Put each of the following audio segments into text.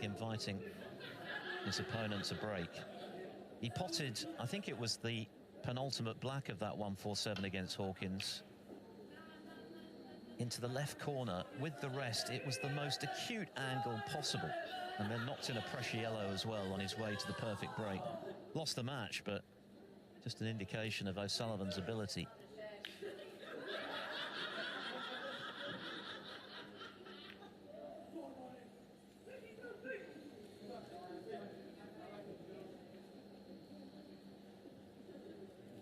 like inviting his opponent to break. He potted, I think it was the penultimate black of that 147 against Hawkins, into the left corner. With the rest, it was the most acute angle possible, and then knocked in a pressure yellow as well on his way to the perfect break. Lost the match, but just an indication of O'Sullivan's ability.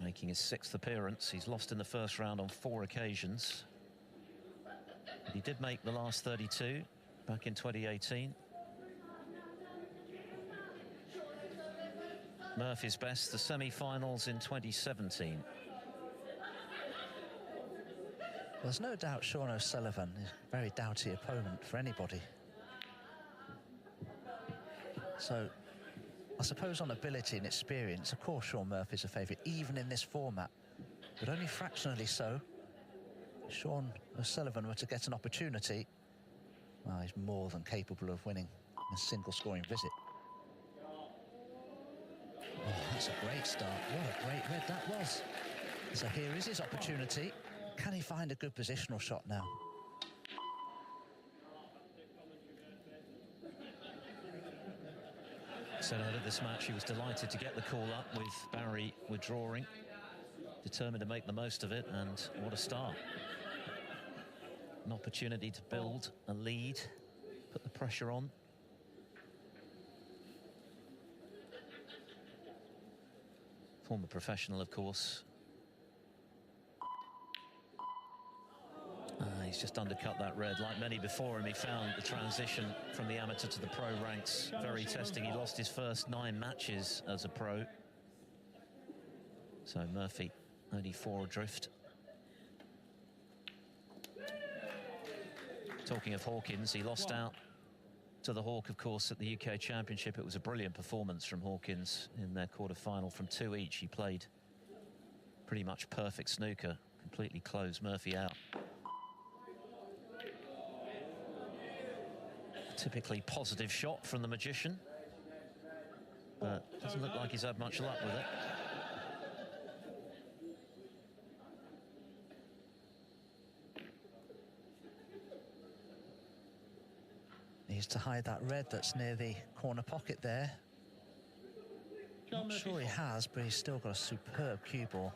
Making his 6th appearance. He's lost in the first round on 4 occasions. But he did make the last 32 back in 2018. Murphy's best, the semi-finals in 2017. There's no doubt Shaun O'Sullivan is a very doughty opponent for anybody. So, I suppose on ability and experience, of course Shaun Murphy's a favourite, even in this format, but only fractionally so. If Shaun O'Sullivan were to get an opportunity, well, he's more than capable of winning a single scoring visit. Oh, that's a great start. What a great red that was. So here is his opportunity. Can he find a good positional shot now? Said ahead of this match he was delighted to get the call up with Barry withdrawing, determined to make the most of it, and what a start. An opportunity to build a lead, put the pressure on. Former professional, of course. He's just undercut that red. Like many before him, he found the transition from the amateur to the pro ranks very testing. He lost his first 9 matches as a pro. So Murphy only 4 adrift. Talking of Hawkins, he lost out to the Hawk, of course, at the UK Championship. It was a brilliant performance from Hawkins in their quarter-final from 2 each. He played pretty much perfect snooker, completely closed Murphy out. Typically positive shot from the magician, but doesn't look like he's had much luck with it. Needs to hide that red that's near the corner pocket there. Not sure he has, but he's still got a superb cue ball.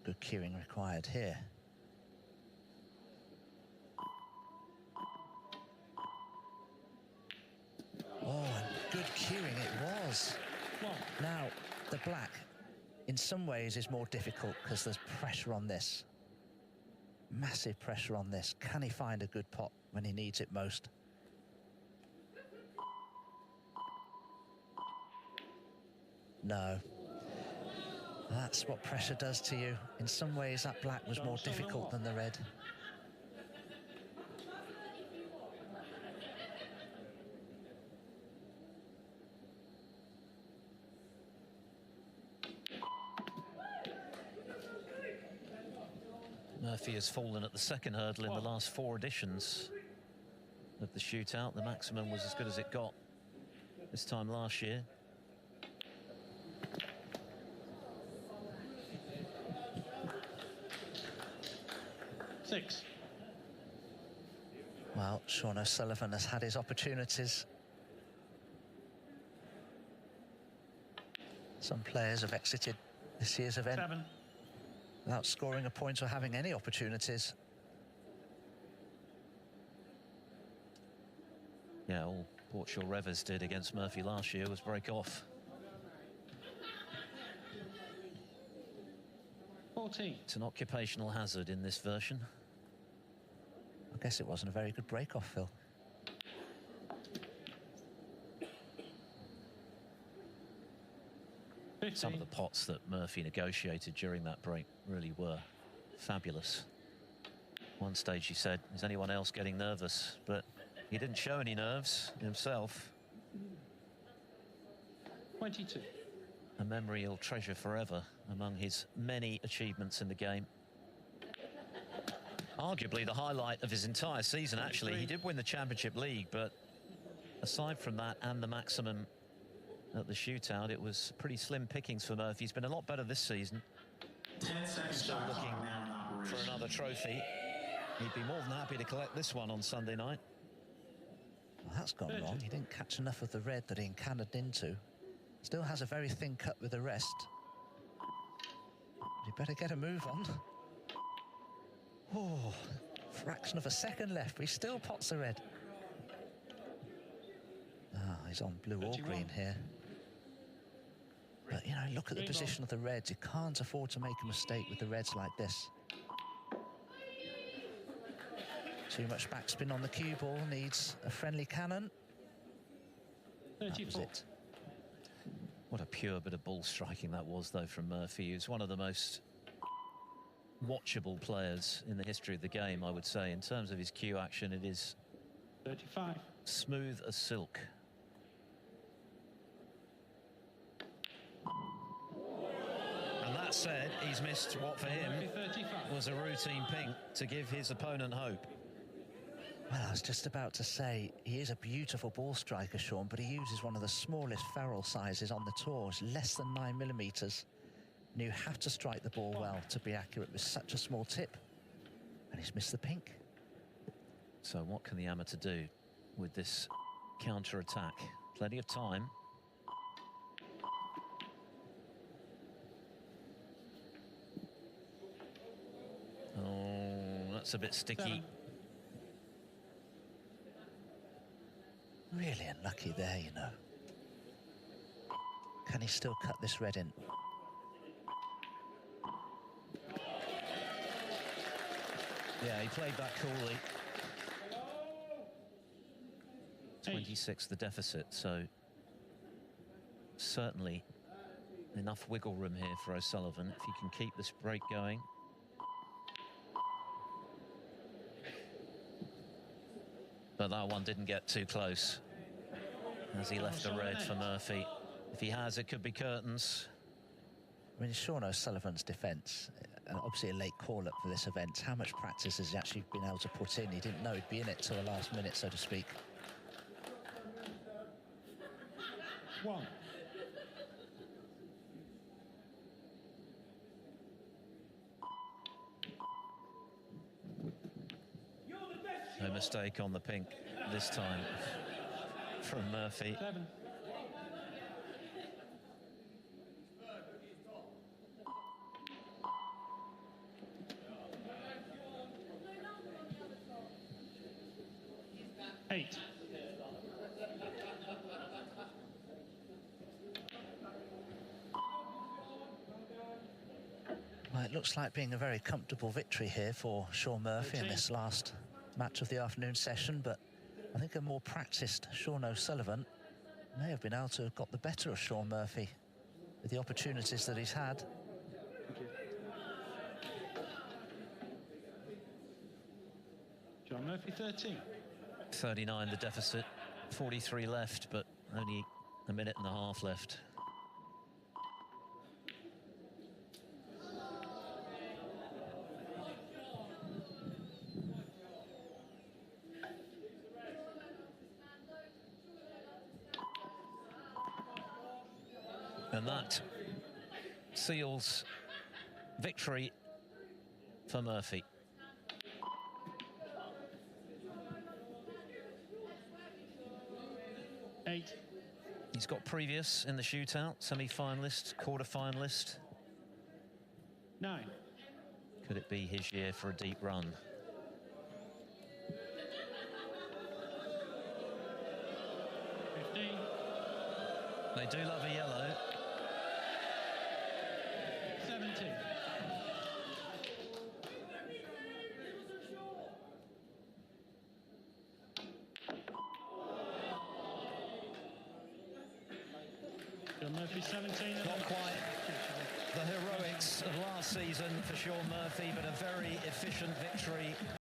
Good cueing required here. Oh, and good cueing it was. Now, the black, in some ways, is more difficult because there's pressure on this. Massive pressure on this. Can he find a good pot when he needs it most? No. That's what pressure does to you. In some ways, that black was more difficult than the red. Murphy has fallen at the second hurdle in the last 4 editions of the shootout. The maximum was as good as it got this time last year. Six. Well, Shaun O'Sullivan has had his opportunities. Some players have exited this year's event 7. without scoring a point or having any opportunities. Yeah, all Portugal Revers did against Murphy last year was break off. 14. It's an occupational hazard in this version. I guess it wasn't a very good break-off, Phil. Some of the pots that Murphy negotiated during that break really were fabulous. One stage he said, is anyone else getting nervous? But he didn't show any nerves himself. 22. A memory he'll treasure forever among his many achievements in the game. Arguably the highlight of his entire season, actually. He did win the Championship League, but aside from that and the maximum at the shootout, it was pretty slim pickings for Murphy. He's been a lot better this season. 10 seconds Still shot looking clock now in for operation. another trophy. He'd be more than happy to collect this one on Sunday night. Well, that's gone wrong. He didn't catch enough of the red that he encountered into. Still has a very thin cut with the rest. But he better get a move on. Oh, fraction of a second left, but he still pots the red. Ah, he's on blue or 31. green here. But, you know, look at the position of the reds. You can't afford to make a mistake with the reds like this. Too much backspin on the cue ball, needs a friendly cannon. That was 34. it. What a pure bit of ball striking that was, though, from Murphy. He was one of the most watchable players in the history of the game, I would say. In terms of his cue action, it is 35. smooth as silk. And that said, he's missed what for him Murphy 35. was a routine pink to give his opponent hope. Well, I was just about to say, he is a beautiful ball striker, Shaun, but he uses one of the smallest ferrule sizes on the tour. It's less than 9mm. And you have to strike the ball well to be accurate with such a small tip. And he's missed the pink. So what can the amateur do with this counter-attack? Plenty of time. Oh, that's a bit sticky. 7. Really unlucky there, you know. Can he still cut this red in? Yeah, he played that coolly. 26 the deficit, so certainly enough wiggle room here for O'Sullivan if he can keep this break going. But that one didn't get too close as he left the red for Murphy. If he has, it could be curtains. I mean, Shaun O'Sullivan's defence, and obviously a late call-up for this event. How much practice has he actually been able to put in? He didn't know he'd be in it till the last minute, so to speak. 1. No mistake on the pink this time from Murphy. 7. Eight. Well, it looks like being a very comfortable victory here for Shaun Murphy in this last match of the afternoon session, but I think a more practiced Shaun O'Sullivan may have been able to have got the better of Shaun Murphy with the opportunities that he's had. John Murphy 13. 39 the deficit, 43 left, but only a minute and a half left. And that seals victory for Murphy. Eight. He's got previous in the shootout, semi-finalist, quarter-finalist. 9. Could it be his year for a deep run? They do love a yellow. 17. John Murphy 17. Not quite the heroics of last season for Shaun Murphy, but a very efficient victory.